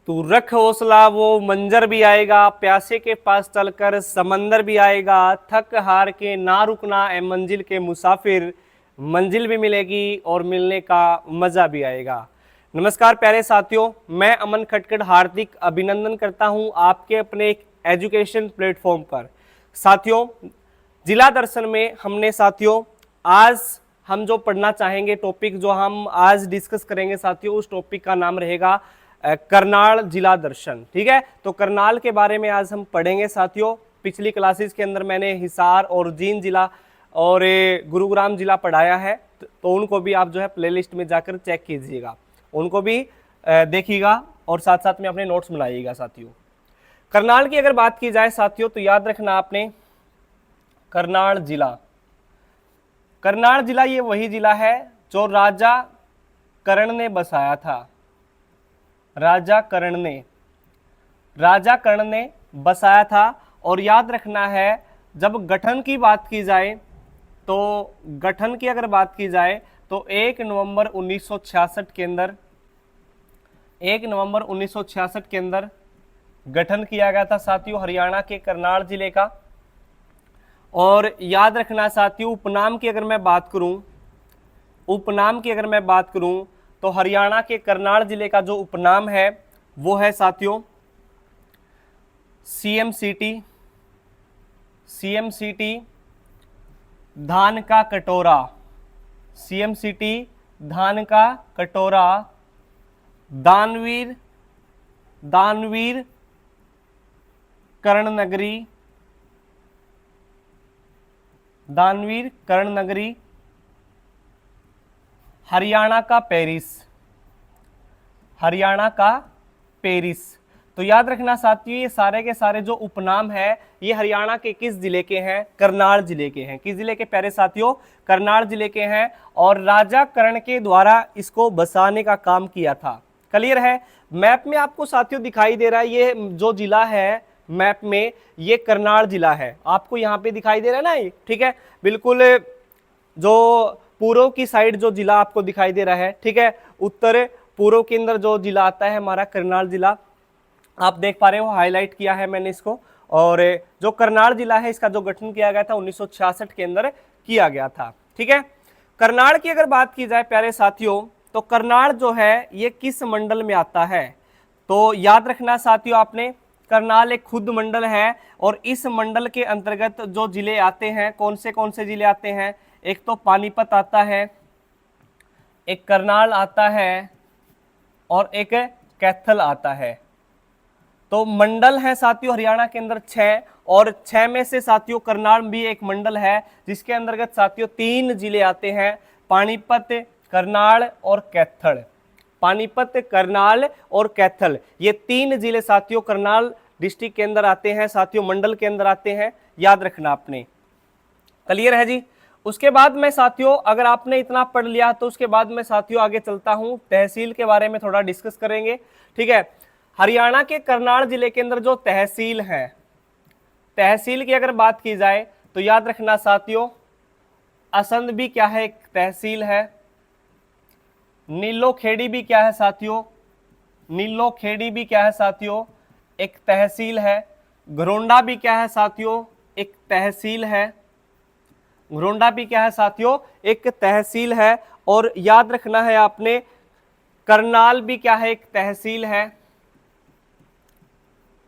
तू रख हौसला वो मंजर भी आएगा, प्यासे के पास चलकर समंदर भी आएगा, थक हार के ना रुकना ए मंजिल के मुसाफिर, मंजिल भी मिलेगी और मिलने का मजा भी आएगा। नमस्कार प्यारे साथियों, मैं अमन खटखट हार्दिक अभिनंदन करता हूं आपके अपने एक एजुकेशन प्लेटफॉर्म पर। साथियों, जिला दर्शन में हमने साथियों आज हम जो पढ़ना चाहेंगे टॉपिक जो हम आज डिस्कस करेंगे साथियों, उस टॉपिक का नाम रहेगा करनाल जिला दर्शन। ठीक है, तो करनाल के बारे में आज हम पढ़ेंगे साथियों। पिछली क्लासेस के अंदर मैंने हिसार और जींद जिला और गुरुग्राम जिला पढ़ाया है, तो उनको भी आप जो है प्लेलिस्ट में जाकर चेक कीजिएगा, उनको भी देखिएगा और साथ साथ में अपने नोट्स बनाइएगा साथियों। करनाल की अगर बात की जाए साथियों, तो याद रखना आपने करनाल जिला, करनाल जिला ये वही जिला है जो राजा कर्ण ने बसाया था। राजा कर्ण ने बसाया था। और याद रखना है, जब गठन की बात की जाए तो गठन की अगर बात की जाए तो 1 नवंबर 1966 के अंदर 1 नवंबर 1966 के अंदर गठन किया गया था साथियों हरियाणा के करनाल जिले का। और याद रखना साथियों, उपनाम की अगर मैं बात करूं तो हरियाणा के करनाल जिले का जो उपनाम है वो है साथियों सीएमसीटी धान का कटोरा। सीएमसीटी धान का कटोरा, दानवीर कर्ण नगरी, हरियाणा का पेरिस। तो याद रखना साथियों, ये सारे के सारे जो उपनाम है ये हरियाणा के किस जिले के हैं? करनाल जिले के हैं। किस जिले के प्यारे साथियों? करनाल जिले के हैं। और राजा कर्ण के द्वारा इसको बसाने का काम किया था। क्लियर है? मैप में आपको साथियों दिखाई दे रहा है, ये जो जिला है मैप में ये करनाल जिला है, आपको यहाँ पे दिखाई दे रहा है ना ये, ठीक है, बिल्कुल जो पूर्व की साइड जो जिला आपको दिखाई दे रहा है, ठीक है, उत्तर पूर्व के अंदर जो जिला आता है हमारा करनाल जिला, आप देख पा रहे हो, हाईलाइट किया है मैंने इसको। और जो करनाल जिला है इसका जो गठन किया गया था 1966 के अंदर किया गया था। ठीक है, करनाल की अगर बात की जाए प्यारे साथियों, तो करनाल जो है ये किस मंडल में आता है? तो याद रखना साथियों आपने, करनाल एक खुद मंडल है और इस मंडल के अंतर्गत जो जिले आते हैं, कौन से जिले आते हैं? एक तो पानीपत आता है, एक करनाल आता है और एक कैथल आता है। तो मंडल है साथियों हरियाणा के अंदर 6, और 6 में से साथियों करनाल भी एक मंडल है जिसके अंतर्गत साथियों 3 जिले आते हैं, पानीपत, करनाल और कैथल। पानीपत, करनाल और कैथल, ये 3 जिले साथियों करनाल डिस्ट्रिक्ट के अंदर आते हैं साथियों, मंडल के अंदर आते हैं, याद रखना आपने। क्लियर है जी? उसके बाद में साथियों अगर आपने इतना पढ़ लिया तो उसके बाद में साथियों आगे चलता हूं, तहसील के बारे में थोड़ा डिस्कस करेंगे। ठीक है, हरियाणा के करनाल जिले के अंदर जो तहसील है, तहसील की अगर बात की जाए तो याद रखना साथियों, असंध भी क्या है? एक तहसील है। नीलो खेड़ी भी क्या है साथियों? नीलो खेड़ी भी क्या है साथियों? एक तहसील है। घरोंडा भी क्या है साथियों? एक तहसील है। घरोंडा भी क्या है साथियों? एक तहसील है। और याद रखना है आपने, करनाल भी क्या है? एक तहसील है।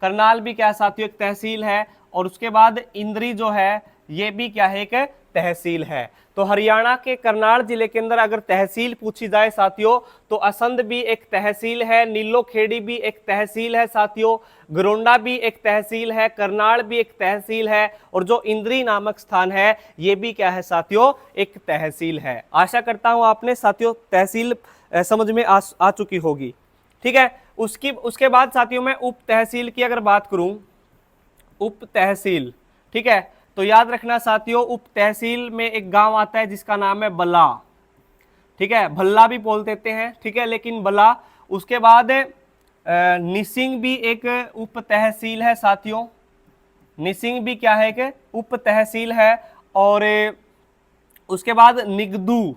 करनाल भी क्या है साथियों? एक तहसील है। और उसके बाद इंद्री जो है ये भी क्या है? एक तहसील है। तो हरियाणा के करनाल जिले के अंदर अगर तहसील पूछी जाए साथियों, तो असंध भी एक तहसील है, नीलो खेड़ी भी एक तहसील है साथियों, घरोंडा भी एक तहसील है, करनाल भी एक तहसील है, और जो इंद्री नामक स्थान है ये भी क्या है साथियों? एक तहसील है। आशा करता हूं आपने साथियों तहसील समझ में आ चुकी होगी। ठीक है, उसके बाद साथियों मैं उप तहसील की अगर बात करूं, उप तहसील, ठीक है, तो याद रखना साथियों उप तहसील में एक गांव आता है जिसका नाम है बला। ठीक है, भल्ला भी बोल देते हैं, ठीक है, लेकिन बला। उसके बाद निसिंग भी एक उप तहसील है साथियों, निसिंग भी क्या है? एक उप तहसील है। और उसके बाद निगदू,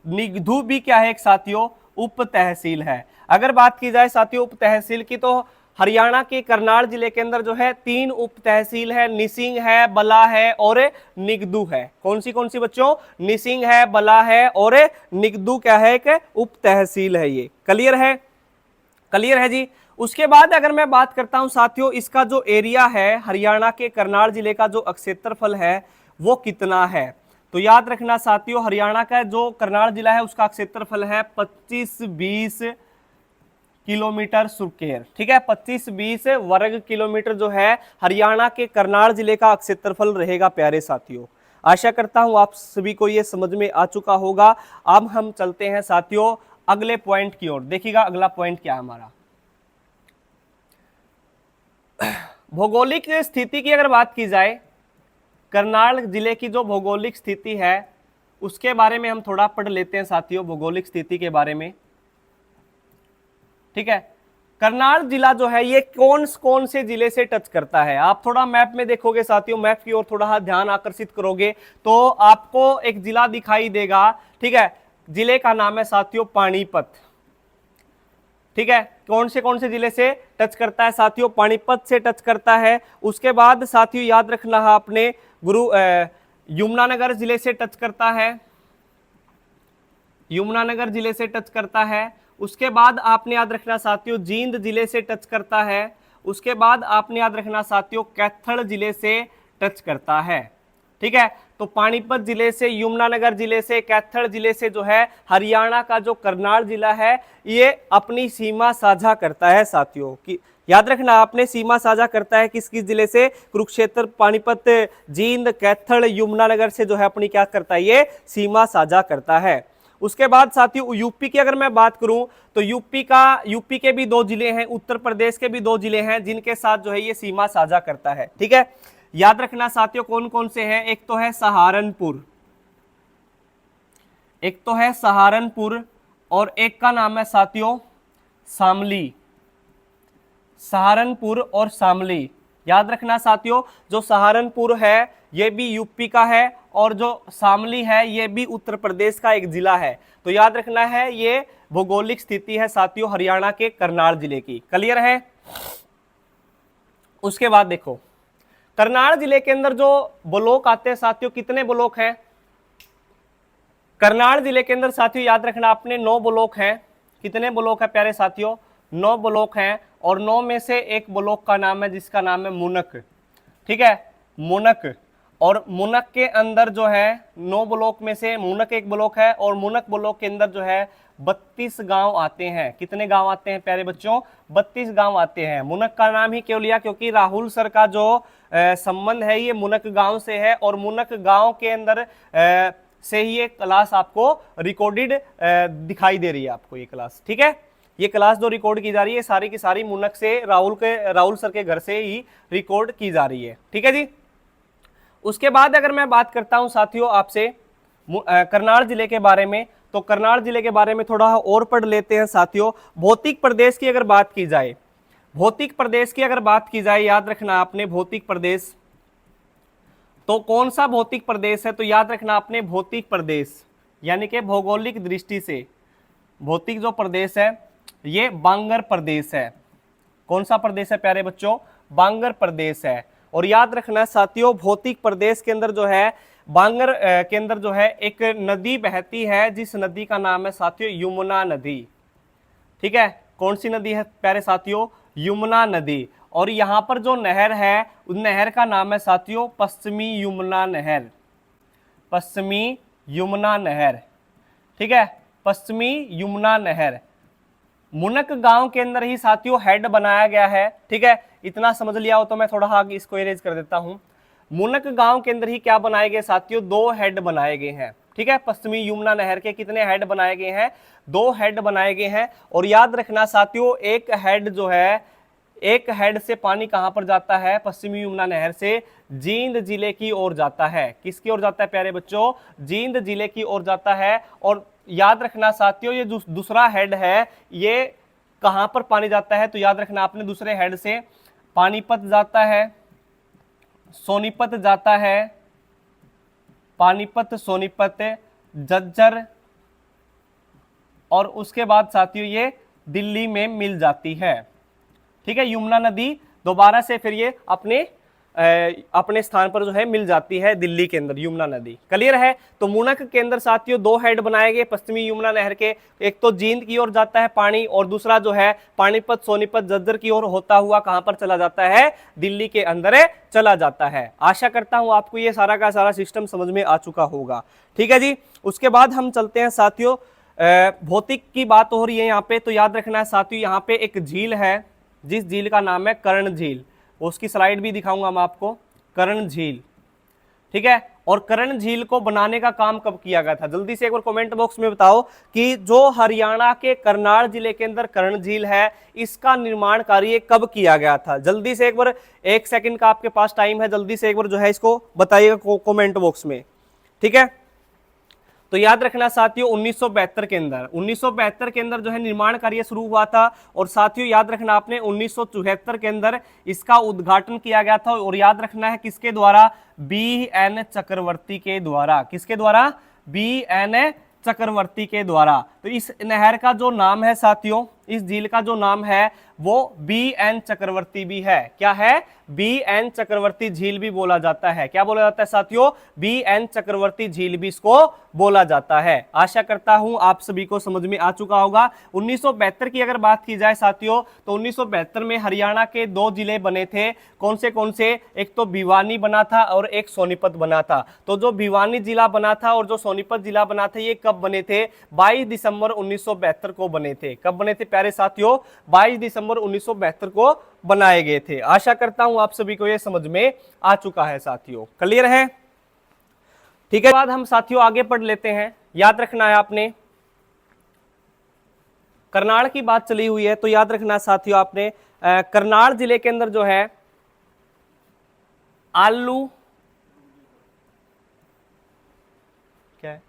निगधू भी क्या है एक साथियों? उप तहसील है। अगर बात की जाए साथियों उप तहसील की, तो हरियाणा के करनाल जिले के अंदर जो है 3 उप तहसील है, निसिंग है, बला है और निगदू है। कौन सी बच्चों? निसिंग है, बला है और निगदू क्या है? एक उप तहसील है। ये क्लियर है? क्लियर है जी। उसके बाद अगर मैं बात करता हूं साथियों, इसका जो एरिया है हरियाणा के करनाल जिले का, जो क्षेत्रफल है वो कितना है? तो याद रखना साथियों, हरियाणा का जो करनाल जिला है उसका क्षेत्रफल है 25-20 किलोमीटर स्क्वायर। ठीक है, 25-20 वर्ग किलोमीटर जो है हरियाणा के करनाल जिले का क्षेत्रफल रहेगा प्यारे साथियों। आशा करता हूं आप सभी को ये समझ में आ चुका होगा। अब हम चलते हैं साथियों अगले पॉइंट की ओर। देखिएगा अगला पॉइंट क्या है हमारा। भौगोलिक स्थिति की अगर बात की जाए, करनाल जिले की जो भौगोलिक स्थिति है उसके बारे में हम थोड़ा पढ़ लेते हैं साथियों, भौगोलिक स्थिति के बारे में। ठीक है, करनाल जिला जो है ये कौन से जिले से टच करता है? आप थोड़ा मैप में देखोगे साथियों, मैप की ओर थोड़ा ध्यान आकर्षित करोगे तो आपको एक जिला दिखाई देगा। ठीक है, जिले का नाम है साथियों पानीपत। ठीक है, कौन से जिले से टच करता है साथियों? पानीपत से टच करता है। उसके बाद साथियों याद रखना है आपने यमुनानगर जिले से टच करता है, यमुनानगर जिले से टच करता है। उसके बाद आपने याद रखना साथियों जींद जिले से टच करता है। उसके बाद आपने याद रखना साथियों कैथल जिले से टच करता है। ठीक है, तो पानीपत जिले से, यमुनानगर जिले से, कैथल जिले से जो है हरियाणा का जो करनाल जिला है ये अपनी सीमा साझा करता है साथियों। कि याद रखना आपने, सीमा साझा करता है किस किस जिले से? कुरुक्षेत्र, पानीपत, जींद, कैथल, यमुनानगर से जो है अपनी क्या करता है? ये सीमा साझा करता है। उसके बाद साथियों यूपी की अगर मैं बात करूं तो यूपी के भी 2 जिले हैं, उत्तर प्रदेश के भी 2 जिले हैं जिनके साथ जो है ये सीमा साझा करता है। ठीक है, याद रखना साथियों कौन कौन से हैं? एक तो है सहारनपुर, और एक का नाम है साथियों शामली। सहारनपुर और शामली, याद रखना साथियों, जो सहारनपुर है ये भी यूपी का है और जो शामली है ये भी उत्तर प्रदेश का एक जिला है। तो याद रखना है ये भौगोलिक स्थिति है साथियों हरियाणा के करनाल जिले की। क्लियर है? उसके बाद देखो करनाल जिले के अंदर जो ब्लॉक आते हैं साथियों, कितने ब्लॉक हैं? करनाल जिले के अंदर साथियों याद रखना आपने 9 ब्लॉक हैं। कितने ब्लॉक है प्यारे साथियों? 9 ब्लॉक हैं, और 9 में से एक ब्लॉक का नाम है जिसका नाम है मुनक। ठीक है, मुनक। और मुनक के अंदर जो है 9 ब्लॉक में से मुनक एक ब्लॉक है, और मुनक ब्लॉक के अंदर जो है 32 गांव आते हैं। कितने गांव आते हैं प्यारे बच्चों? 32 गांव आते हैं। मुनक का नाम ही क्यों लिया? क्योंकि राहुल सर का जो संबंध है ये मुनक गांव से है, और मुनक गांव के अंदर से ही ये क्लास आपको रिकॉर्डेड दिखाई दे रही है आपको ये क्लास। ठीक है, ये क्लास जो रिकॉर्ड की जा रही है सारी की सारी मुनक से, राहुल सर के घर से ही रिकॉर्ड की जा रही है। ठीक है जी। उसके बाद अगर मैं बात करता हूं साथियों आपसे करनाल जिले के बारे में, तो करनाल जिले के बारे में थोड़ा और पढ़ लेते हैं साथियों। भौतिक प्रदेश की अगर बात की जाए, भौतिक प्रदेश की अगर बात की जाए, याद रखना आपने भौतिक प्रदेश, तो कौन सा भौतिक प्रदेश है? तो याद रखना आपने भौतिक प्रदेश यानी कि भौगोलिक दृष्टि से भौतिक जो प्रदेश है ये बांगर प्रदेश है। कौन सा प्रदेश है प्यारे बच्चों? बांगर प्रदेश है। और याद रखना साथियों भौतिक प्रदेश के अंदर जो है बांगर के अंदर जो है एक नदी बहती है, जिस नदी का नाम है साथियों यमुना नदी। ठीक है, कौन सी नदी है प्यारे साथियों? यमुना नदी। और यहां पर जो नहर है उस नहर का नाम है साथियों पश्चिमी यमुना नहर। पश्चिमी यमुना नहर। ठीक है, पश्चिमी यमुना नहर। मुनक गांव के अंदर ही साथियों हेड बनाया गया है। ठीक है, इतना समझ लिया हो तो मैं थोड़ा आगे इसको इरेज कर देता हूं। मुनक गांव के अंदर ही क्या बनाए गए साथियों? 2 हेड बनाए गए हैं। ठीक है, पश्चिमी यमुना नहर के कितने हेड बनाए गए हैं? 2 हेड बनाए गए हैं। और याद रखना साथियों एक हेड जो है, एक हेड से पानी कहां पर जाता है? पश्चिमी यमुना नहर से जींद जिले की ओर जाता है। किसकी ओर जाता है प्यारे बच्चों? जींद जिले की ओर जाता है। और याद रखना साथियों ये दूसरा हेड है, ये कहां पर पानी जाता है? तो याद रखना आपने दूसरे हेड से पानीपत जाता है, सोनीपत जाता है, पानीपत, सोनीपत, झज्जर, और उसके बाद साथियों ये दिल्ली में मिल जाती है। ठीक है, यमुना नदी दोबारा से फिर ये अपने स्थान पर जो है मिल जाती है दिल्ली के अंदर, यमुना नदी। क्लियर है। तो मुनक के अंदर साथियों दो हेड बनाए गए पश्चिमी यमुना नहर के, एक तो जींद की ओर जाता है पानी, और दूसरा जो है पानीपत, सोनीपत, झज्जर की ओर होता हुआ कहां पर चला जाता है, दिल्ली के अंदर चला जाता है। आशा करता हूं आपको ये सारा का सारा सिस्टम समझ में आ चुका होगा। ठीक है जी। उसके बाद हम चलते हैं साथियों, भौतिक की बात हो रही है यहाँ पे, तो याद रखना है साथियों यहाँ पे एक झील है, जिस झील का नाम है कर्ण झील। उसकी स्लाइड भी दिखाऊंगा मैं आपको, कर्ण झील। ठीक है। और कर्ण झील को बनाने का काम कब किया गया था, जल्दी से एक बार कमेंट बॉक्स में बताओ कि जो हरियाणा के करनाल जिले के अंदर कर्ण झील है, इसका निर्माण कार्य कब किया गया था। जल्दी से एक बार, 1 सेकंड का आपके पास टाइम है, जल्दी से एक बार जो है इसको बताइएगा कमेंट बॉक्स में। ठीक है। तो याद रखना साथियों 1972 के अंदर, 1972 के अंदर जो है निर्माण कार्य शुरू हुआ था। और साथियों याद रखना आपने 1974 के अंदर इसका उद्घाटन किया गया था। और याद रखना है किसके द्वारा, BN चक्रवर्ती के द्वारा। किसके द्वारा, BN चक्रवर्ती के द्वारा। तो इस नहर का जो नाम है साथियों, इस झील का जो नाम है वो BN चक्रवर्ती भी है। क्या है, BN चक्रवर्ती झील भी बोला जाता है। क्या बोला जाता है साथियों, BN चक्रवर्ती झील भी इसको बोला जाता है। आशा करता हूं आप सभी को समझ में आ चुका होगा। 1972 की अगर बात की जाए साथियों, तो 1972 में हरियाणा के 2 जिले बने थे। कौन से, एक तो भिवानी बना था और एक सोनीपत बना था। तो जो भिवानी जिला बना था और जो सोनीपत जिला बना था, ये कब बने थे, 22 दिसंबर 1972 को बने थे। कब बने थे प्यारे साथियों, 22 दिसंबर 1972 को बनाए गए थे। आशा करता हूं आप सभी को यह समझ में आ चुका है साथियों। क्लियर है। ठीक है। बाद हम साथियों आगे पढ़ लेते हैं। याद रखना है आपने, करनाल की बात चली हुई है, तो याद रखना साथियों आपने, करनाल जिले के अंदर जो है आलू, क्या है,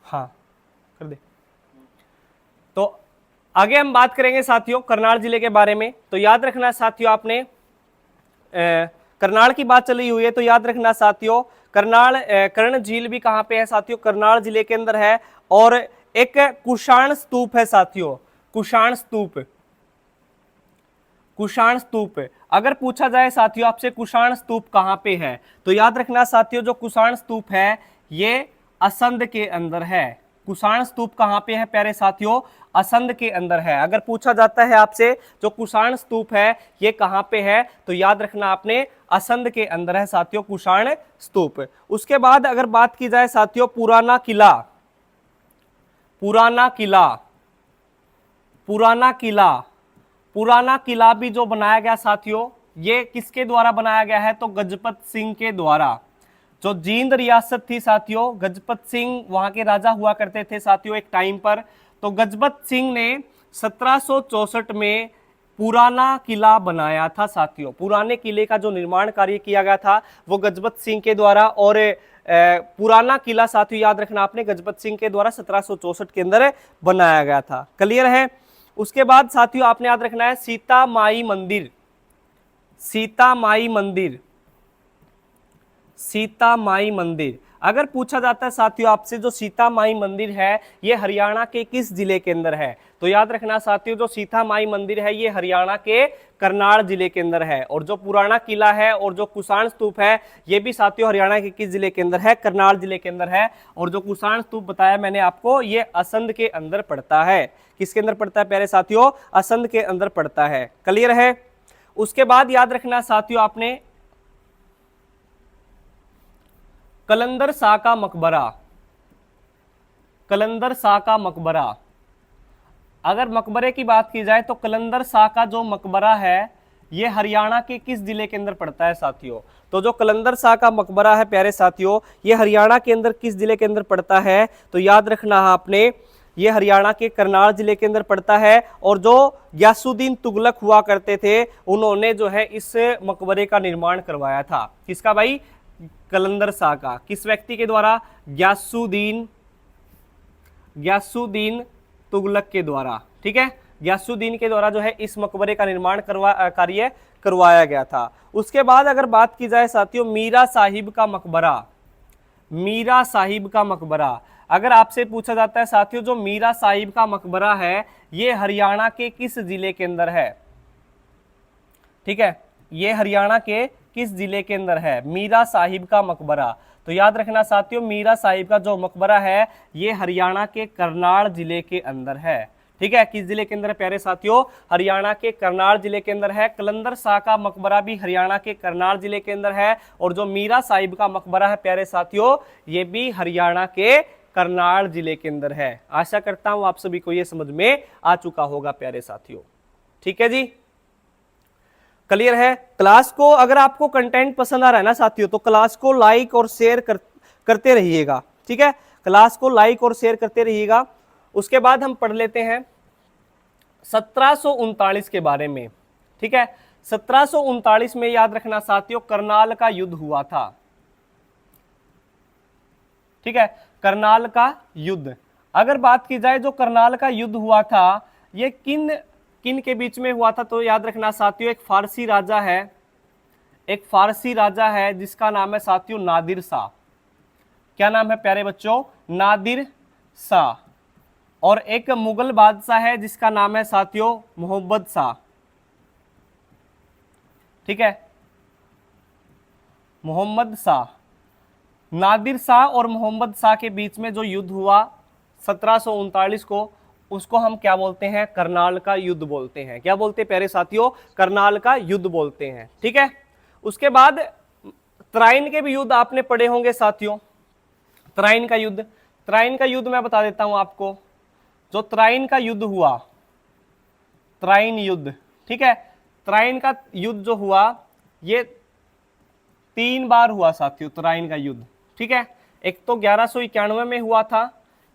हाँ कर दे। तो आगे हम बात करेंगे साथियों करनाल जिले के बारे में। तो याद रखना साथियों आपने, करनाल की बात चली हुई है, तो याद रखना साथियों करनाल, कर्ण झील भी कहां पे है साथियों, करनाल जिले के अंदर है। और एक कुषाण स्तूप है साथियों, कुषाण स्तूप। कुषाण स्तूप, अगर पूछा जाए साथियों आपसे कुषाण स्तूप कहां पे है, तो याद रखना साथियों जो कुषाण स्तूप है ये असंध के अंदर है। कुषाण स्तूप कहां पे है प्यारे साथियों, असंध के अंदर है। अगर पूछा जाता है आपसे जो कुषाण स्तूप है ये कहां पे है, तो याद रखना आपने असंध के अंदर है साथियों कुषाण स्तूप। उसके बाद अगर बात की जाए साथियों पुराना किला, पुराना किला, पुराना किला, पुराना किला भी जो बनाया गया साथियों, ये किसके द्वारा बनाया गया है, तो गजपत सिंह के द्वारा। जो जींद रियासत थी साथियों, गजपत सिंह वहां के राजा हुआ करते थे साथियों एक टाइम पर। तो गजपत सिंह ने 1764 में पुराना किला बनाया था साथियों। पुराने किले का जो निर्माण कार्य किया गया था वो गजपत सिंह के द्वारा। और पुराना किला साथियों याद रखना आपने गजपत सिंह के द्वारा 1764 के अंदर बनाया गया था। क्लियर है। उसके बाद साथियों आपने याद रखना है सीता माई मंदिर, सीता माई मंदिर, सीता माई मंदिर। अगर पूछा जाता है साथियों आपसे जो सीता माई मंदिर है ये हरियाणा के किस जिले के अंदर है, तो याद रखना साथियों जो सीता माई मंदिर है ये हरियाणा के करनाल जिले के अंदर है। और जो पुराना किला है और जो कुषाण स्तूप है ये भी साथियों हरियाणा के किस जिले के अंदर है, करनाल जिले के अंदर है। और जो कुषाण स्तूप बताया मैंने आपको ये असंध के अंदर पड़ता है। किसके अंदर पड़ता है प्यारे साथियों, असंध के अंदर पड़ता है। क्लियर है। उसके बाद याद रखना साथियों आपने कलंदर शाह का मकबरा, कलंदर शाह का मकबरा। अगर मकबरे की बात की जाए तो कलंदर शाह का जो मकबरा है ये हरियाणा के किस जिले के अंदर पड़ता है साथियों, तो जो कलंदर शाह का मकबरा है प्यारे साथियों ये हरियाणा के अंदर किस जिले के अंदर पड़ता है, तो याद रखना है आपने ये हरियाणा के करनाल जिले के अंदर पड़ता है। और जो ग्यासुद्दीन तुगलक हुआ करते थे उन्होंने जो है इस मकबरे का निर्माण करवाया था। किसका भाई, कलंदर शाह का। किस व्यक्ति के द्वारा, ग्यासुद्दीन गियासुद्दीन तुगलक के द्वारा। ठीक है, गियासुद्दीन के द्वारा जो है इस मकबरे का निर्माण कार्य करवाया गया था। उसके बाद अगर बात की जाए साथियों मीरा साहिब का मकबरा, मीरा साहिब का मकबरा अगर आपसे पूछा जाता है साथियों, जो मीरा साहिब का मकबरा है ये हरियाणा के किस जिले के अंदर है? ठीक है, ये हरियाणा के किस जिले के अंदर है मीरा साहिब का मकबरा? तो याद रखना साथियों, मीरा साहिब का जो मकबरा है ये हरियाणा के करनाल जिले के अंदर है। ठीक है, किस जिले के अंदर है प्यारे साथियों? हरियाणा के करनाल जिले के अंदर है। कलंदर शाह का मकबरा भी हरियाणा के करनाल जिले के अंदर है, और जो मीरा साहिब का मकबरा है प्यारे साथियों ये भी हरियाणा के करनाल जिले के अंदर है। आशा करता हूं आप सभी को ये समझ में आ चुका होगा प्यारे साथियों। ठीक है जी, क्लियर है? क्लास को अगर आपको कंटेंट पसंद आ रहा है ना साथियों, तो क्लास को लाइक और शेयर करते रहिएगा। ठीक है, क्लास को लाइक और शेयर करते रहिएगा। उसके बाद हम पढ़ लेते हैं 1739 के बारे में। ठीक है, 1739 में याद रखना साथियों करनाल का युद्ध हुआ था। ठीक है, करनाल का युद्ध अगर बात की जाए, जो करनाल का युद्ध हुआ था ये किन के बीच में हुआ था? तो याद रखना साथियों एक फारसी राजा है, एक फारसी राजा है जिसका नाम है साथियों नादिर शाह। क्या नाम है प्यारे बच्चों? नादिर शाह। और एक मुगल बादशाह है जिसका नाम है साथियों मोहम्मद शाह। ठीक है, मोहम्मद शाह। नादिर शाह और मोहम्मद शाह के बीच में जो युद्ध हुआ 1739 को, उसको हम क्या बोलते हैं? करनाल का युद्ध बोलते हैं। क्या बोलते हैं प्यारे साथियों? करनाल का युद्ध बोलते हैं। ठीक है, उसके बाद तराइन के भी युद्ध आपने पढ़े होंगे साथियों। तराइन का युद्ध, तराइन का युद्ध मैं बता देता हूं आपको। जो तराइन का युद्ध हुआ, तराइन युद्ध, ठीक है, तराइन का युद्ध जो हुआ ये 3 बार हुआ साथियों तराइन का युद्ध। ठीक है, एक तो 1191 में हुआ था,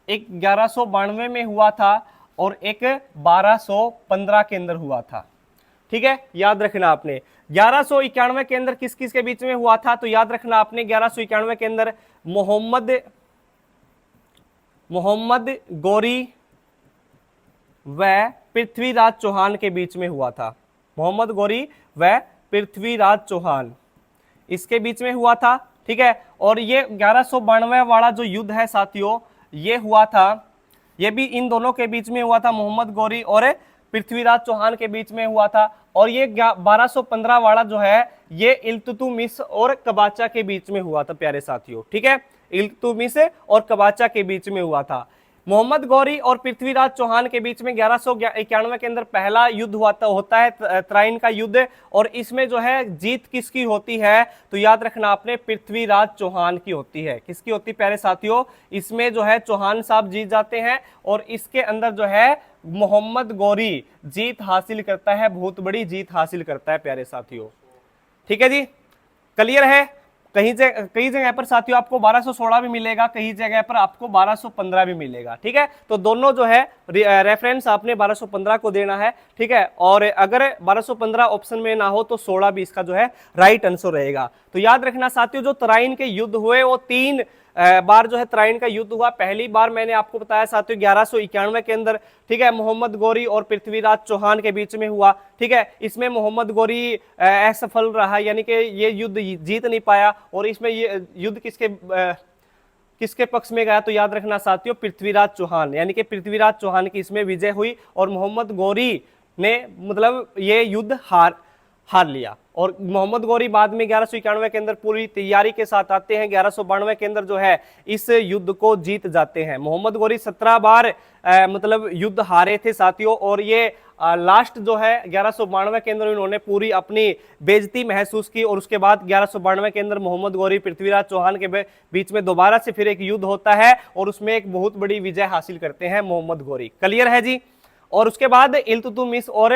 एक 1192 में हुआ था, और एक 1215 के अंदर हुआ था। ठीक है, याद रखना आपने 1191 के अंदर किस किस के बीच में हुआ था? तो याद रखना आपने 1191 के अंदर मोहम्मद गौरी व पृथ्वीराज चौहान के बीच में हुआ था। मोहम्मद गौरी व पृथ्वीराज चौहान इसके बीच में हुआ था। ठीक है, और ये 1192 वाला जो युद्ध है साथियों ये हुआ था, ये भी इन दोनों के बीच में हुआ था, मोहम्मद गौरी और पृथ्वीराज चौहान के बीच में हुआ था। और ये 1215 वाला जो है ये इल्तुतमिश और कबाचा के बीच में हुआ था प्यारे साथियों। ठीक है, इल्तुतमिश और कबाचा के बीच में हुआ था। मोहम्मद गौरी और पृथ्वीराज चौहान के बीच में 1191 के अंदर पहला युद्ध होता है तराइन का युद्ध, और इसमें जो है जीत किसकी होती है? तो याद रखना आपने पृथ्वीराज चौहान की होती है। किसकी होती है प्यारे साथियों? इसमें जो है चौहान साहब जीत जाते हैं, और इसके अंदर जो है मोहम्मद गौरी जीत हासिल करता है, बहुत बड़ी जीत हासिल करता है प्यारे साथियों। ठीक है जी, क्लियर है? कई जगह पर साथियों आपको 1216 भी मिलेगा, कई जगह पर आपको 1215 भी मिलेगा। ठीक है, तो दोनों जो है रेफरेंस आपने 1215 को देना है। ठीक है, और अगर 1215 ऑप्शन में ना हो तो 16 भी इसका जो है राइट आंसर रहेगा। तो याद रखना साथियों जो तराइन के युद्ध हुए वो 3 बार जो है तराइन का युद्ध हुआ। पहली बार मैंने आपको बताया साथियों 1191 के अंदर। ठीक है, मोहम्मद गौरी और पृथ्वीराज चौहान के बीच में हुआ। ठीक है, इसमें मोहम्मद गौरी असफल रहा, यानी कि ये युद्ध जीत नहीं पाया, और इसमें ये युद्ध किसके पक्ष में गया? तो याद रखना साथियों पृथ्वीराज चौहान, यानी कि पृथ्वीराज चौहान की इसमें विजय हुई, और मोहम्मद गौरी ने मतलब ये युद्ध हार लिया। और मोहम्मद गौरी बाद में 1191 के अंदर पूरी तैयारी के साथ आते हैं, 1192 के अंदर जो है इस युद्ध को जीत जाते हैं। मोहम्मद गौरी 17 बार मतलब युद्ध हारे थे साथियों, और ये लास्ट जो है 1192 के अंदर इन्होंने पूरी अपनी बेइज्जती महसूस की, और उसके बाद 1192 के अंदर मोहम्मद गौरी पृथ्वीराज चौहान के बीच में दोबारा से फिर एक युद्ध होता है, और उसमें एक बहुत बड़ी विजय हासिल करते हैं मोहम्मद गौरी। क्लियर है जी? और उसके बाद इल्तुतमिश और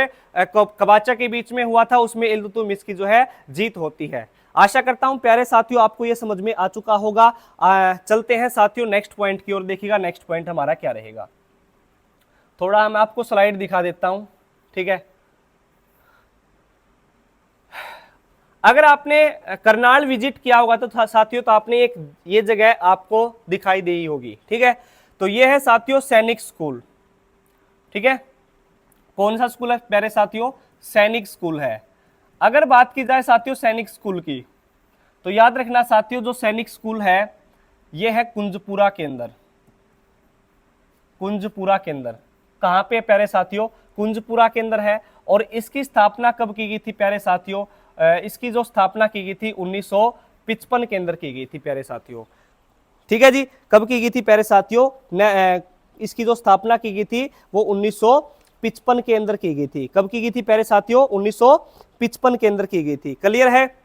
कबाचा के बीच में हुआ था, उसमें इल्तुतमिश की जो है जीत होती है। आशा करता हूं प्यारे साथियों आपको यह समझ में आ चुका होगा। चलते हैं साथियों नेक्स्ट पॉइंट की ओर। देखिएगा नेक्स्ट पॉइंट हमारा क्या रहेगा। थोड़ा मैं आपको स्लाइड दिखा देता हूं। ठीक है, अगर आपने करनाल विजिट किया होगा तो साथियों तो आपने एक ये जगह आपको दिखाई दी होगी। ठीक है, तो ये है साथियों सैनिक स्कूल, ठीक है। कौन सा स्कूल है प्यारे साथियों? सैनिक स्कूल है। अगर बात की जाए साथियों सैनिक स्कूल की, तो याद रखना साथियों जो सैनिक स्कूल है ये है कुंजपुरा के अंदर। कुंजपुरा के अंदर कहां पे प्यारे साथियों? कुंजपुरा के अंदर है। और इसकी स्थापना कब की गई थी प्यारे साथियों? इसकी जो स्थापना की गई थी 1955 के अंदर की गई थी प्यारे साथियों, ठीक है जी। कब की गई थी प्यारे साथियों? इसकी जो स्थापना की गई थी वो 1955 के अंदर की गई थी। कब की गई थी प्यारे साथियों? 1955 के अंदर की गई थी। क्लियर है?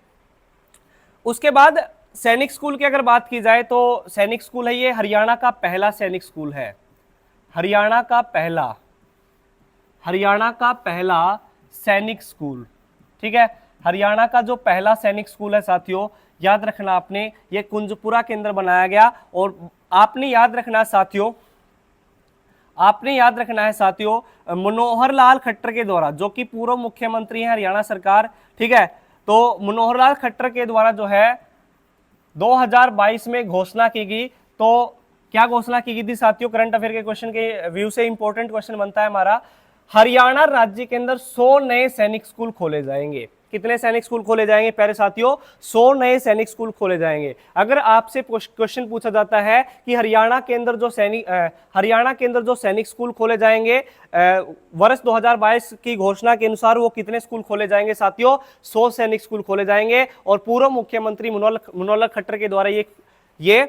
उसके बाद सैनिक स्कूल की अगर बात की जाए तो सैनिक स्कूल है ये हरियाणा का पहला सैनिक स्कूल है। हरियाणा का पहला सैनिक स्कूल, ठीक है। हरियाणा का जो पहला सैनिक स्कूल है साथियों, याद रखना आपने, ये कुंजपुरा के अंदर बनाया गया। और आपने याद रखना है साथियों मनोहर लाल खट्टर के द्वारा, जो कि पूर्व मुख्यमंत्री हैं हरियाणा सरकार, ठीक है। तो मनोहर लाल खट्टर के द्वारा जो है 2022 में घोषणा की गई। तो क्या घोषणा की गई थी साथियों? करंट अफेयर के क्वेश्चन के व्यू से इंपॉर्टेंट क्वेश्चन बनता है हमारा। हरियाणा राज्य के अंदर 100 नए सैनिक स्कूल खोले जाएंगे। कितने सैनिक स्कूल खोले जाएंगे प्यारे साथियों? 100 नए सैनिक स्कूल खोले जाएंगे। अगर आपसे क्वेश्चन पूछा जाता है कि हरियाणा के अंदर जो सैनिक स्कूल खोले जाएंगे वर्ष 2022 की घोषणा के अनुसार वो कितने स्कूल खोले जाएंगे साथियों? 100 सैनिक स्कूल खोले जाएंगे। और पूर्व मुख्यमंत्री मनोहर लाल खट्टर के द्वारा ये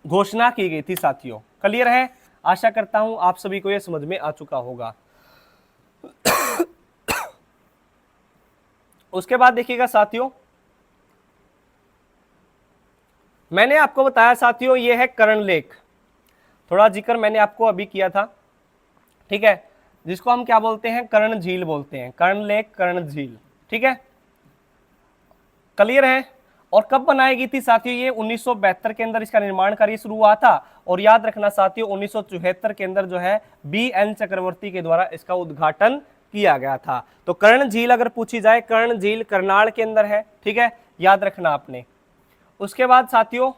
घोषणा की गई थी साथियों। क्लियर है? आशा करता हूं आप सभी को यह समझ में आ चुका होगा। उसके बाद देखिएगा साथियों, मैंने आपको बताया साथियों ये है कर्ण लेक, थोड़ा जिक्र मैंने आपको अभी किया था, ठीक है, जिसको हम क्या बोलते हैं? कर्ण झील बोलते हैं। कर्ण लेक, कर्ण झील, ठीक है। क्लियर है? और कब बनाई गई थी साथियों? ये 1972 के अंदर इसका निर्माण कार्य शुरू हुआ था। और याद रखना साथियों 1974 के अंदर जो है BN चक्रवर्ती के द्वारा इसका उद्घाटन किया गया था। तो कर्ण झील अगर पूछी जाए, कर्ण झील करनाल के अंदर है, ठीक है, याद रखना आपने। उसके बाद साथियों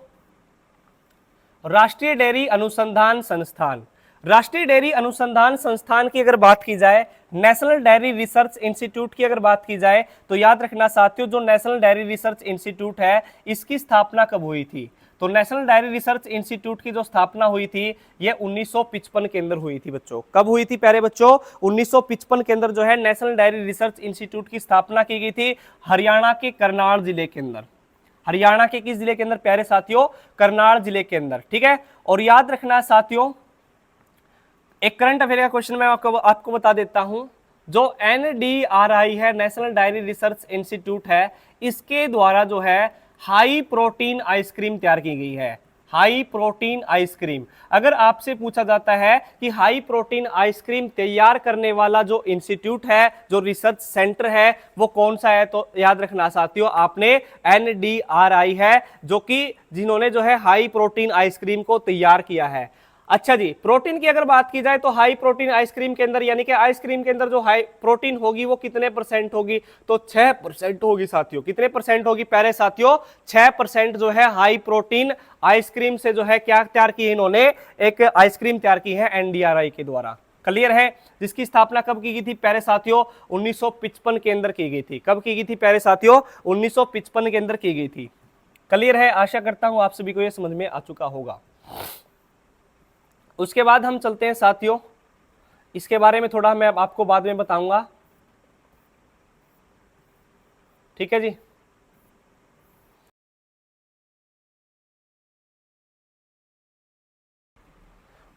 राष्ट्रीय डेयरी अनुसंधान संस्थान, राष्ट्रीय डेयरी अनुसंधान संस्थान की अगर बात की जाए, नेशनल डेयरी रिसर्च इंस्टीट्यूट की अगर बात की जाए, तो याद रखना साथियों जो नेशनल डेयरी रिसर्च इंस्टीट्यूट है इसकी स्थापना कब हुई थी? तो नेशनल डेयरी रिसर्च इंस्टीट्यूट की जो स्थापना हुई थी ये 1955 के अंदर हुई थी बच्चों। कब हुई थी प्यारे बच्चों? 1955 के अंदर जो है नेशनल डेयरी रिसर्च इंस्टीट्यूट की स्थापना की गई थी हरियाणा के करनाल जिले के अंदर। हरियाणा के किस जिले के अंदर प्यारे साथियों? करनाल जिले के अंदर, ठीक है। और याद रखना साथियों एक करंट अफेयर का क्वेश्चन मैं आपको बता देता हूं, जो NDRI है, नेशनल डायरी रिसर्च इंस्टीट्यूट है, इसके द्वारा जो है हाई प्रोटीन आइसक्रीम तैयार की गई है। हाई प्रोटीन आइसक्रीम, अगर आपसे पूछा जाता है कि हाई प्रोटीन आइसक्रीम तैयार करने वाला जो इंस्टीट्यूट है, जो रिसर्च सेंटर है, वो कौन सा है, तो याद रखना साथियों आपने NDRI है, जो कि जिन्होंने जो है हाई प्रोटीन आइसक्रीम को तैयार किया है। अच्छा जी, प्रोटीन की अगर बात की जाए तो हाई प्रोटीन आइसक्रीम के अंदर, यानी कि आइसक्रीम के अंदर जो हाई प्रोटीन होगी वो कितने % होगी? तो 6% होगी साथियों। कितने % होगी प्यारे साथियों? 6% जो है हाई प्रोटीन आइसक्रीम से जो है क्या तैयार की है इन्होंने? एक आइसक्रीम तैयार की है NDRI के द्वारा। क्लियर है? जिसकी स्थापना कब की गई थी प्यारे साथियों? 1955 के अंदर की गई थी। कब की गई थी प्यारे साथियों? 1955 के अंदर की गई थी। क्लियर है? आशा करता हूं आप सभी को यह समझ में आ चुका होगा। उसके बाद हम चलते हैं साथियों, इसके बारे में थोड़ा मैं आपको बाद में बताऊंगा, ठीक है जी।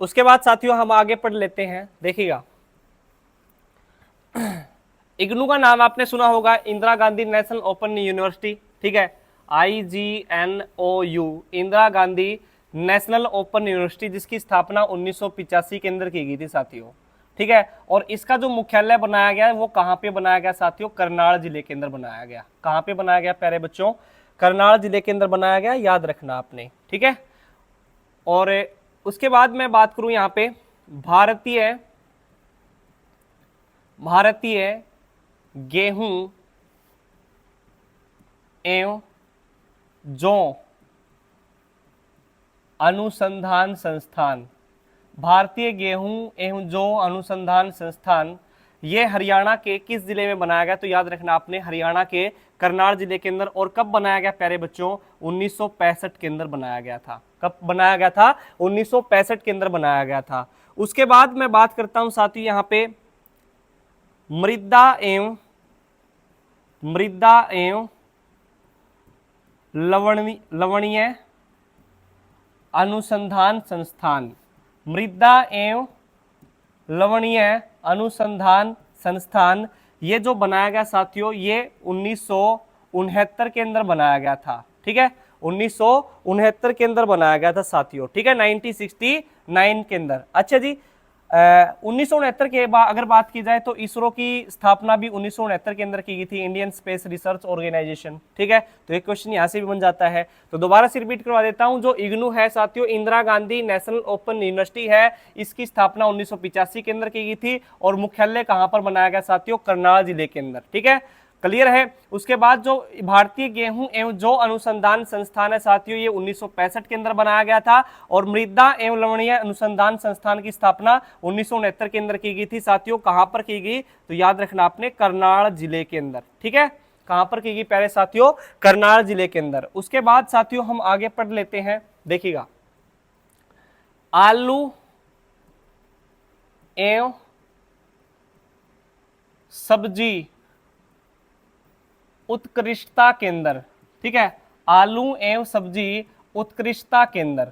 उसके बाद साथियों हम आगे पढ़ लेते हैं। देखिएगा इग्नू का नाम आपने सुना होगा, Indira Gandhi national open university, ठीक है, IGNOU, Indira Gandhi national open university, जिसकी स्थापना 1985 के अंदर की गई थी साथियों, ठीक है। और इसका जो मुख्यालय बनाया गया है वो कहां पे बनाया गया साथियों? करनाल जिले के अंदर बनाया गया। कहां पे बनाया गया प्यारे बच्चों? करनाल जिले के अंदर बनाया गया, याद रखना आपने, ठीक है। और उसके बाद मैं बात करूं यहां पे भारतीय गेहूं एवं जौ अनुसंधान संस्थान, भारतीय गेहूं एवं जौ अनुसंधान संस्थान ये हरियाणा के किस जिले में बनाया गया? तो याद रखना आपने हरियाणा के करनाल जिले के अंदर। और कब बनाया गया प्यारे बच्चों? 1965 के अंदर बनाया गया था। कब बनाया गया था? 1965 के अंदर बनाया गया था। उसके बाद मैं बात करता हूं साथियों यहाँ पे मृदा एवं लवणीय अनुसंधान संस्थान। मृदा एवं लवणीय अनुसंधान संस्थान ये जो बनाया गया साथियों ये 1969 के अंदर बनाया गया था। ठीक है, 1969 के अंदर बनाया गया था साथियों। ठीक है, 1969 के अंदर। अच्छा जी, 1969 के बाद अगर बात की जाए तो इसरो की स्थापना भी 1969 के अंदर की गई थी, इंडियन स्पेस रिसर्च ऑर्गेनाइजेशन। ठीक है, तो एक क्वेश्चन यहाँ से भी बन जाता है। तो दोबारा से रिपीट करवा देता हूँ, जो इग्नू है साथियों Indira Gandhi national open university है, इसकी स्थापना 1985 के अंदर की गई थी। और मुख्यालय कहाँ पर बनाया गया साथियों? करनाल जिले के अंदर। ठीक है, क्लियर है। उसके बाद जो भारतीय गेहूं एवं जौ अनुसंधान संस्थान है साथियों ये 1965 के अंदर बनाया गया था। और मृदा एवं लवणीय अनुसंधान संस्थान की स्थापना 1969 के अंदर की गई थी साथियों। कहां पर की गई? तो याद रखना आपने करनाल जिले के अंदर। ठीक है, कहां पर की गई प्यारे साथियों? करनाल जिले के अंदर। उसके बाद साथियों हम आगे पढ़ लेते हैं। देखिएगा, आलू एवं सब्जी उत्कृष्टता केंद्र। ठीक है, आलू एवं सब्जी उत्कृष्टता केंद्र।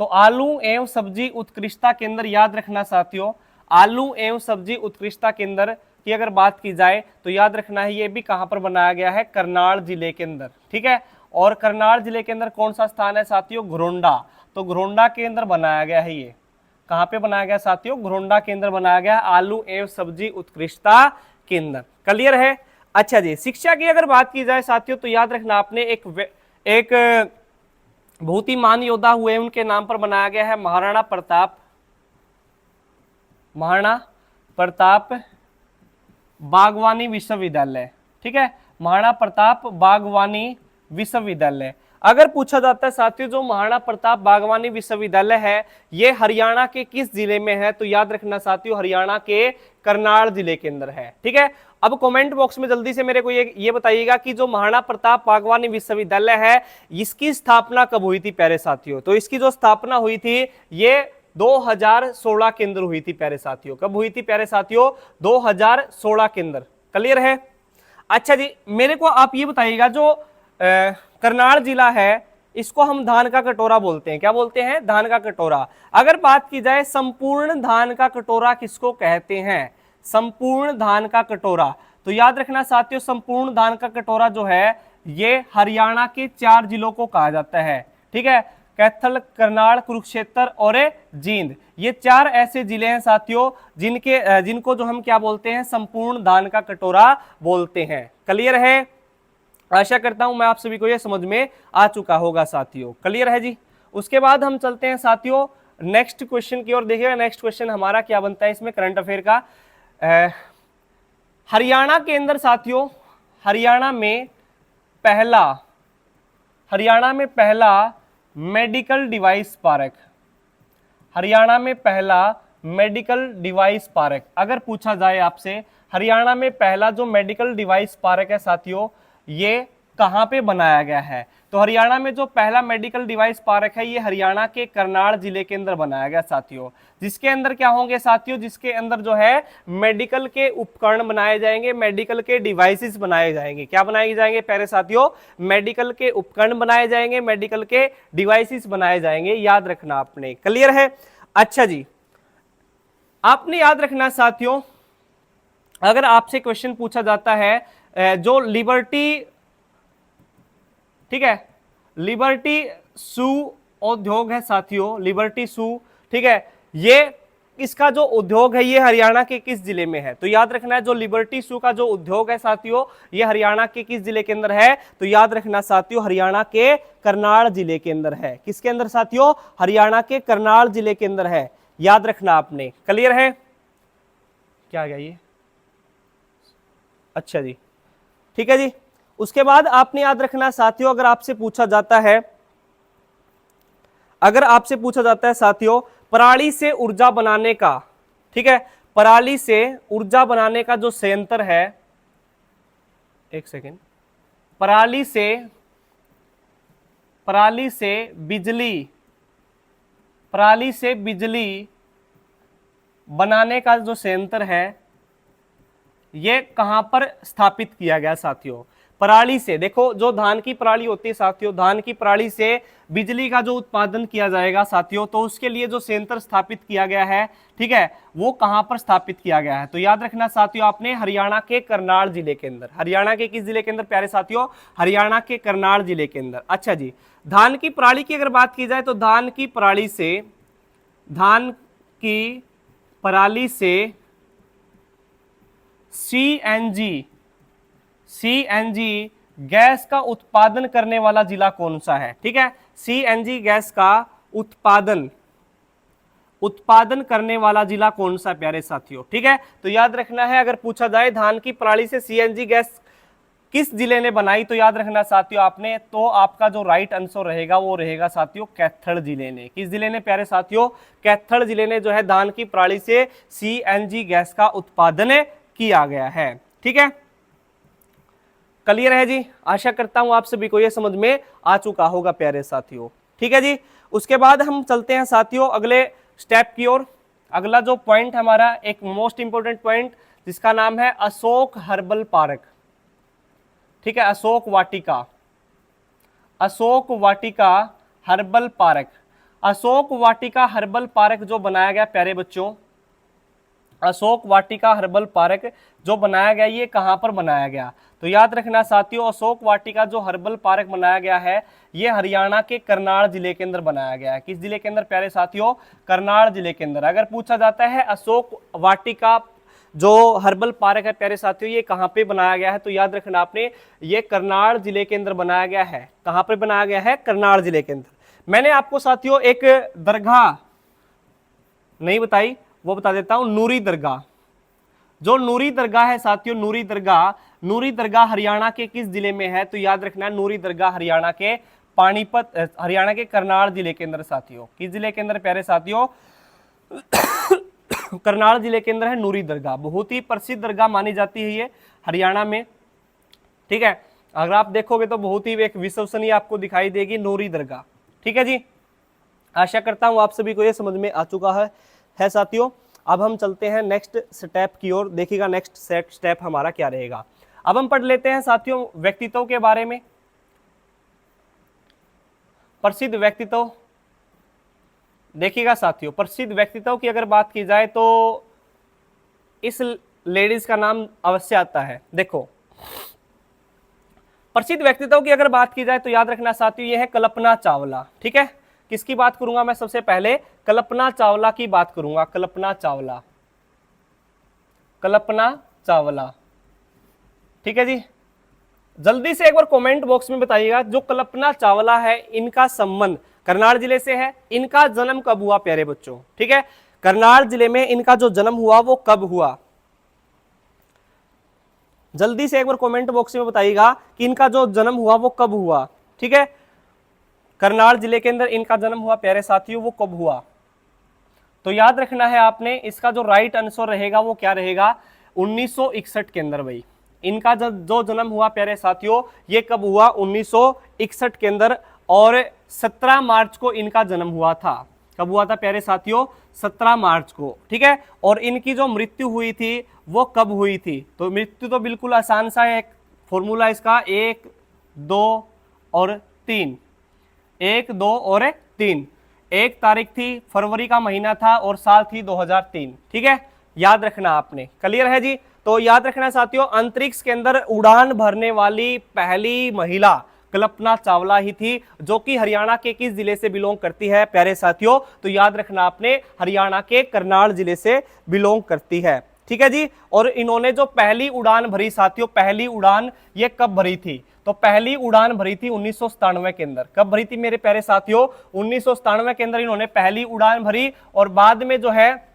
तो आलू एवं सब्जी उत्कृष्टता केंद्र याद रखना साथियों, आलू एवं सब्जी उत्कृष्टता केंद्र की अगर बात की जाए तो याद रखना है ये भी कहां पर बनाया गया है? करनाल जिले के अंदर। ठीक है, और करनाल जिले के अंदर कौन सा स्थान है साथियों? घरोंडा। तो घरोंडा के अंदर बनाया गया है। ये कहां पे बनाया गया साथियों? घरोंडा के अंदर बनाया गया आलू एवं सब्जी उत्कृष्टता केंद्र। क्लियर है। अच्छा जी, शिक्षा की अगर बात की जाए साथियों तो याद रखना आपने एक बहुत ही महान योद्धा हुए उनके नाम पर बनाया गया है महाराणा प्रताप बागवानी विश्वविद्यालय। ठीक है, महाराणा प्रताप बागवानी विश्वविद्यालय। अगर पूछा जाता है साथियों जो महाराणा प्रताप बागवानी विश्वविद्यालय है ये हरियाणा के किस जिले में है? तो याद रखना साथियों हरियाणा के करनाल जिले के अंदर है। ठीक है, अब कमेंट बॉक्स में जल्दी से मेरे को ये बताइएगा कि जो महाराणा प्रताप बागवानी विश्वविद्यालय है इसकी स्थापना कब हुई थी प्यारे साथियों? तो इसकी जो स्थापना हुई थी ये 2016 के अंदर हुई थी प्यारे साथियों। कब हुई थी प्यारे साथियों? 2016 के अंदर। क्लियर है। अच्छा जी, मेरे को आप ये बताइएगा जो करनाल जिला है इसको हम धान का कटोरा बोलते हैं। क्या बोलते हैं? धान का कटोरा। अगर बात की जाए संपूर्ण धान का कटोरा किसको कहते हैं? संपूर्ण धान का कटोरा। तो याद रखना साथियों संपूर्ण धान का कटोरा जो है ये हरियाणा के 4 जिलों को कहा जाता है। ठीक है, कैथल, करनाल, कुरुक्षेत्र और जींद, ये 4 ऐसे जिले हैं साथियों जिनको जो हम क्या बोलते हैं? संपूर्ण धान का कटोरा बोलते हैं। क्लियर है। आशा करता हूं मैं आप सभी को यह समझ में आ चुका होगा साथियों। क्लियर है जी। उसके बाद हम चलते हैं साथियों नेक्स्ट क्वेश्चन की ओर। देखिएगा नेक्स्ट क्वेश्चन हमारा क्या बनता है इसमें करंट अफेयर का। हरियाणा के अंदर साथियों हरियाणा में पहला मेडिकल डिवाइस पार्क। हरियाणा में पहला मेडिकल डिवाइस पार्क अगर पूछा जाए आपसे हरियाणा में पहला जो मेडिकल डिवाइस पार्क है साथियों ये कहां पे बनाया गया है? तो हरियाणा में जो पहला मेडिकल डिवाइस पार्क है ये हरियाणा के करनाल जिले के अंदर बनाया गया साथियों। जिसके अंदर क्या होंगे साथियों? जिसके अंदर जो है मेडिकल के उपकरण बनाए जाएंगे, मेडिकल के डिवाइसेस बनाए जाएंगे। क्या बनाए जाएंगे प्यारे साथियों? मेडिकल के उपकरण बनाए जाएंगे, मेडिकल के डिवाइसेस बनाए जाएंगे। याद रखना आपने। क्लियर है। अच्छा जी, आपने याद रखना साथियों अगर आपसे क्वेश्चन पूछा जाता है जो लिबर्टी, ठीक है, लिबर्टी शू उद्योग है साथियों, लिबर्टी शू, ठीक है, ये इसका जो उद्योग है ये हरियाणा के किस जिले में है? तो याद रखना है जो लिबर्टी शू का जो उद्योग है साथियों ये हरियाणा के किस जिले के अंदर है? तो याद रखना साथियों हरियाणा के करनाल जिले के अंदर है। किसके अंदर साथियों? हरियाणा के करनाल जिले के अंदर है। याद रखना आपने। क्लियर है। क्या आ गया ये? अच्छा जी, ठीक है जी। उसके बाद आपने याद रखना साथियों अगर आपसे पूछा जाता है साथियों पराली से ऊर्जा बनाने का, ठीक है, पराली से ऊर्जा बनाने का जो संयंत्र है, एक सेकेंड, पराली से बिजली बनाने का जो संयंत्र है ये कहां पर स्थापित किया गया साथियों? पराली से, देखो जो धान की पराली होती है साथियों, धान की पराली से बिजली का जो उत्पादन किया जाएगा साथियों, तो उसके लिए जो संयंत्र स्थापित किया गया है, ठीक है, वो कहां पर स्थापित किया गया है? तो याद रखना साथियों आपने, हरियाणा के करनाल जिले के अंदर। हरियाणा के किस जिले के अंदर प्यारे साथियों? हरियाणा के करनाल जिले के अंदर। अच्छा जी, धान की पराली की अगर बात की जाए तो धान की पराली से सीएनजी गैस का उत्पादन करने वाला जिला कौन सा है? ठीक है, सीएनजी गैस का उत्पादन करने वाला जिला कौन सा प्यारे साथियों? ठीक है, तो याद रखना है, अगर पूछा जाए धान की पराली से सीएनजी गैस किस जिले ने बनाई, तो याद रखना साथियों आपने, तो आपका जो राइट आंसर रहेगा वो रहेगा साथियों कैथल जिले ने। किस जिले ने प्यारे साथियों? कैथल जिले ने जो है धान की पराली से सीएनजी गैस का उत्पादन किया गया है। ठीक है, क्लियर है जी? आशा करता हूं आप सभी को यह समझ में आ चुका होगा प्यारे साथियों। ठीक है जी, उसके बाद हम चलते हैं साथियों अगले स्टेप की ओर। अगला जो पॉइंट हमारा एक मोस्ट इंपोर्टेंट पॉइंट जिसका नाम है अशोक हर्बल पार्क। ठीक है, Ashok Vatika herbal park. Ashok Vatika herbal park जो बनाया गया प्यारे बच्चों, अशोक वाटिका हर्बल पार्क जो बनाया गया, ये कहां पर बनाया गया? तो याद रखना साथियों, अशोक वाटिका जो हर्बल पार्क बनाया गया है ये हरियाणा के करनाल जिले के अंदर बनाया गया है। किस जिले के अंदर प्यारे साथियों? करनाल जिले के अंदर। अगर पूछा जाता है अशोक वाटिका जो हर्बल पार्क है प्यारे साथियों ये कहां पे बनाया गया है, तो याद रखना आपने, ये करनाल जिले के अंदर बनाया गया है। कहां पे बनाया गया है? करनाल जिले के अंदर। मैंने आपको साथियों एक दरगाह नहीं बताई, वो बता देता हूं, नूरी दरगाह। जो नूरी दरगाह है साथियों, नूरी दरगाह हरियाणा के किस जिले में है? तो याद रखना नूरी दरगाह हरियाणा के पानीपत, हरियाणा के करनाल जिले के अंदर साथियों। किस जिले के अंदर प्यारे साथियों? करनाल जिले के अंदर है नूरी दरगाह। बहुत ही प्रसिद्ध दरगाह मानी जाती है ये हरियाणा में। ठीक है, अगर आप देखोगे तो बहुत ही एक विश्वसनीय आपको दिखाई देगी नूरी दरगाह। ठीक है जी, आशा करता हूं आप सभी को यह समझ में आ चुका है साथियों। अब हम चलते हैं नेक्स्ट स्टेप की ओर। देखिएगा नेक्स्ट स्टेप हमारा क्या रहेगा। अब हम पढ़ लेते हैं साथियों व्यक्तित्व के बारे में। प्रसिद्ध व्यक्तित्व, देखिएगा साथियों, प्रसिद्ध व्यक्तित्व की अगर बात की जाए तो इस लेडीज का नाम अवश्य आता है। देखो, प्रसिद्ध व्यक्तित्व की अगर बात की जाए तो याद रखना साथियों यह है कल्पना चावला। ठीक है, किसकी बात करूंगा मैं? सबसे पहले कल्पना चावला की बात करूंगा। कल्पना चावला। ठीक है जी, जल्दी से एक बार कमेंट बॉक्स में बताइएगा, जो कल्पना चावला है इनका संबंध करनाल जिले से है, इनका जन्म कब हुआ प्यारे बच्चों? ठीक है, करनाल जिले में इनका जो जन्म हुआ वो कब हुआ? जल्दी से एक बार कमेंट बॉक्स में बताइएगा कि इनका जो जन्म हुआ वो कब हुआ। ठीक है, करनाल जिले के अंदर इनका जन्म हुआ प्यारे साथियों, वो कब हुआ? तो याद रखना है आपने, इसका जो राइट आंसर रहेगा वो क्या रहेगा? 1961 के अंदर। भाई इनका जो जन्म हुआ प्यारे साथियों ये कब हुआ? 1961 के अंदर, और 17 मार्च को इनका जन्म हुआ था। कब हुआ था प्यारे साथियों? 17 मार्च को। ठीक है, और इनकी जो मृत्यु हुई थी वो कब हुई थी? तो मृत्यु तो बिल्कुल आसान सा है, एक फॉर्मूला इसका 1, 2 और 3। 1, 2 और 3। 1 तारीख थी, फरवरी का महीना था, और साल थी 2003। ठीक है, याद रखना आपने। क्लियर है जी? तो याद रखना साथियों, अंतरिक्ष के अंदर उड़ान भरने वाली पहली महिला कल्पना चावला ही थी, जो कि हरियाणा के किस जिले से बिलोंग करती है प्यारे साथियों? तो याद रखना आपने, हरियाणा के करनाल जिले से बिलोंग करती है। ठीक है जी, और इन्होंने जो पहली उड़ान भरी साथियों, पहली उड़ान ये कब भरी थी? तो पहली उड़ान भरी थी 1997 के अंदर। कब भरी थी मेरे प्यारे साथियों? 1997 के अंदर इन्होंने पहली उड़ान भरी, और बाद में जो है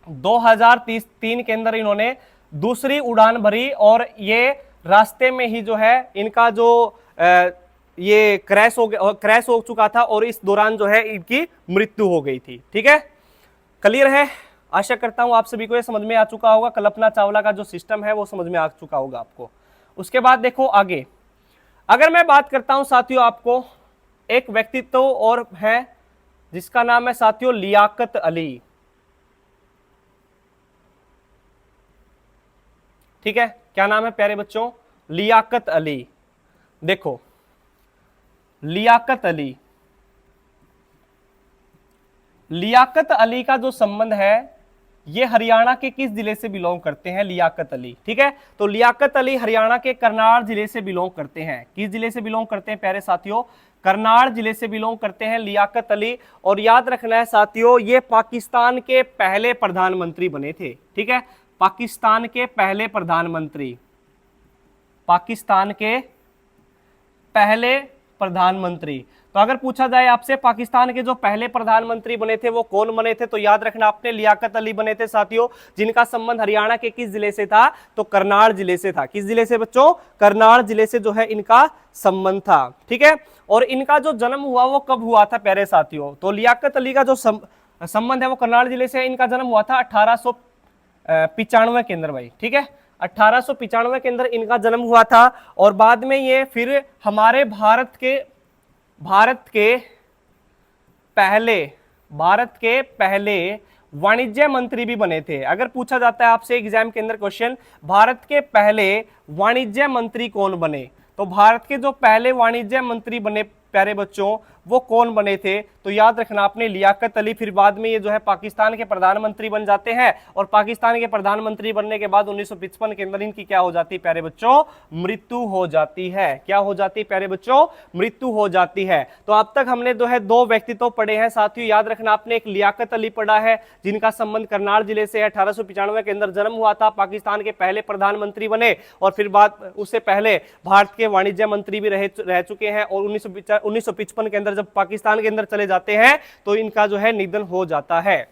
2003 के अंदर इन्होंने दूसरी उड़ान भरी, और ये रास्ते में ही जो है इनका जो ये क्रैश हो चुका था, और इस दौरान जो है इनकी मृत्यु हो गई थी। ठीक है, क्लियर है? आशा करता हूं आप सभी को ये समझ में आ चुका होगा, कल्पना चावला का जो सिस्टम है वो समझ में आ चुका होगा आपको। उसके बाद देखो आगे, अगर मैं बात करता हूं साथियों, आपको एक व्यक्तित्व और है जिसका नाम है साथियों लियाकत अली। ठीक है, क्या नाम है प्यारे बच्चों? लियाकत अली। देखो लियाकत अली, लियाकत अली का जो संबंध है ये हरियाणा के किस जिले से बिलोंग करते हैं? लियाकत अली। ठीक है, तो लियाकत अली हरियाणा के करनाल जिले से बिलोंग करते हैं। किस जिले से बिलोंग करते हैं प्यारे साथियों? करनाल जिले से बिलोंग करते हैं लियाकत अली। और याद रखना है साथियों, ये पाकिस्तान के पहले प्रधानमंत्री बने थे। ठीक है, पाकिस्तान के पहले प्रधानमंत्री, पाकिस्तान के पहले प्रधानमंत्री। तो अगर पूछा जाए आपसे पाकिस्तान के जो पहले प्रधानमंत्री बने थे वो कौन बने थे, तो याद रखना आपने लियाकत अली बने थे साथियों, जिनका संबंध हरियाणा के किस जिले से था? तो करनाल जिले से था। किस जिले से बच्चों? करनाल जिले से जो है इनका संबंध था। ठीक है, और इनका जो जन्म हुआ वो कब हुआ था प्यारे साथियों? तो लियाकत अली का जो संबंध है वो करनाल जिले से, इनका जन्म हुआ था 1895 के अंदर भाई। ठीक है, 1895 के अंदर इनका जन्म हुआ था। और बाद में ये फिर हमारे भारत के पहले वाणिज्य मंत्री भी बने थे। अगर पूछा जाता है आपसे एग्जाम के अंदर क्वेश्चन, भारत के पहले वाणिज्य मंत्री कौन बने, तो भारत के जो पहले वाणिज्य मंत्री बने प्यारे बच्चों वो कौन बने थे? तो याद रखना आपने लियाकत अली। फिर बाद में ये जो है पाकिस्तान के प्रधानमंत्री बन जाते हैं, और पाकिस्तान के प्रधानमंत्री बनने के बाद 1955 के अंदर इनकी क्या हो जाती है प्यारे बच्चों? मृत्यु हो जाती है। क्या हो जाती है प्यारे बच्चों? मृत्यु हो जाती है। तो अब तक हमने जो है दो व्यक्तित्व पढ़े हैं साथियों। याद रखना आपने एक लियाकत अली पढ़ा है जिनका संबंध करनाल जिले से है, 1895 के अंदर जन्म हुआ था, पाकिस्तान के पहले प्रधानमंत्री बने, और फिर बाद उससे पहले भारत के वाणिज्य मंत्री भी रह चुके हैं। और 1955 के अंदर जब पाकिस्तान के अंदर चले जाते हैं तो इनका जो है निधन हो जाता है।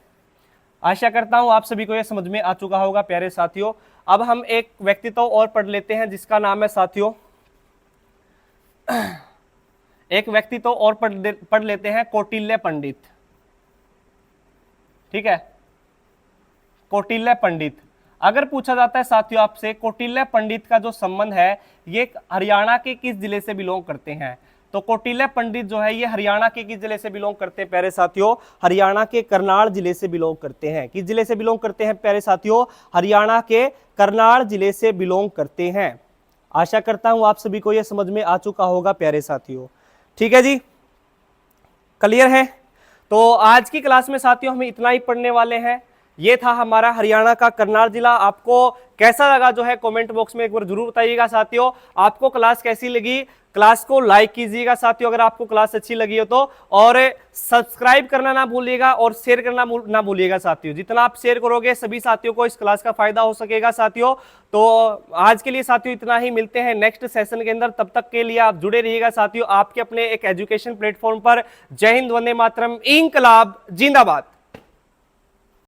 आशा करता हूं आप सभी को यह समझ में आ चुका होगा प्यारे साथियों। अब हम एक व्यक्तित्व और पढ़ लेते हैं जिसका नाम है साथियों, एक व्यक्तित्व और पढ़ लेते हैं, कौटिल्य पंडित। ठीक है, कौटिल्य पंडित। अगर पूछा जाता है साथियों आपसे कौटिल्य पंडित का जो संबंध है ये हरियाणा के किस जिले से बिलोंग करते हैं? तो कौटिल्य पंडित जो है ये हरियाणा के किस जिले से बिलोंग करते हैं प्यारे साथियों? हरियाणा के करनाल जिले से बिलोंग करते हैं। किस जिले से बिलोंग करते हैं प्यारे साथियों? हरियाणा के करनाल जिले से बिलोंग करते हैं। आशा करता हूं आप सभी को यह समझ में आ चुका होगा प्यारे साथियों। ठीक है जी, क्लियर है? तो आज की क्लास में साथियों हम इतना ही पढ़ने वाले हैं। ये था हमारा हरियाणा का करनाल जिला। आपको कैसा लगा जो है कमेंट बॉक्स में एक बार जरूर बताइएगा साथियों। आपको क्लास कैसी लगी? क्लास को लाइक कीजिएगा साथियों अगर आपको क्लास अच्छी लगी हो तो, और सब्सक्राइब करना ना भूलिएगा और शेयर करना ना भूलिएगा साथियों। जितना आप शेयर करोगे सभी साथियों को इस क्लास का फायदा हो सकेगा साथियों। तो आज के लिए साथियों इतना ही, मिलते हैं नेक्स्ट सेशन के अंदर। तब तक के लिए आप जुड़े रहिएगा साथियों आपके अपने एक एजुकेशन प्लेटफॉर्म पर। जय हिंद, वंदे मातरम, इंकलाब जिंदाबाद।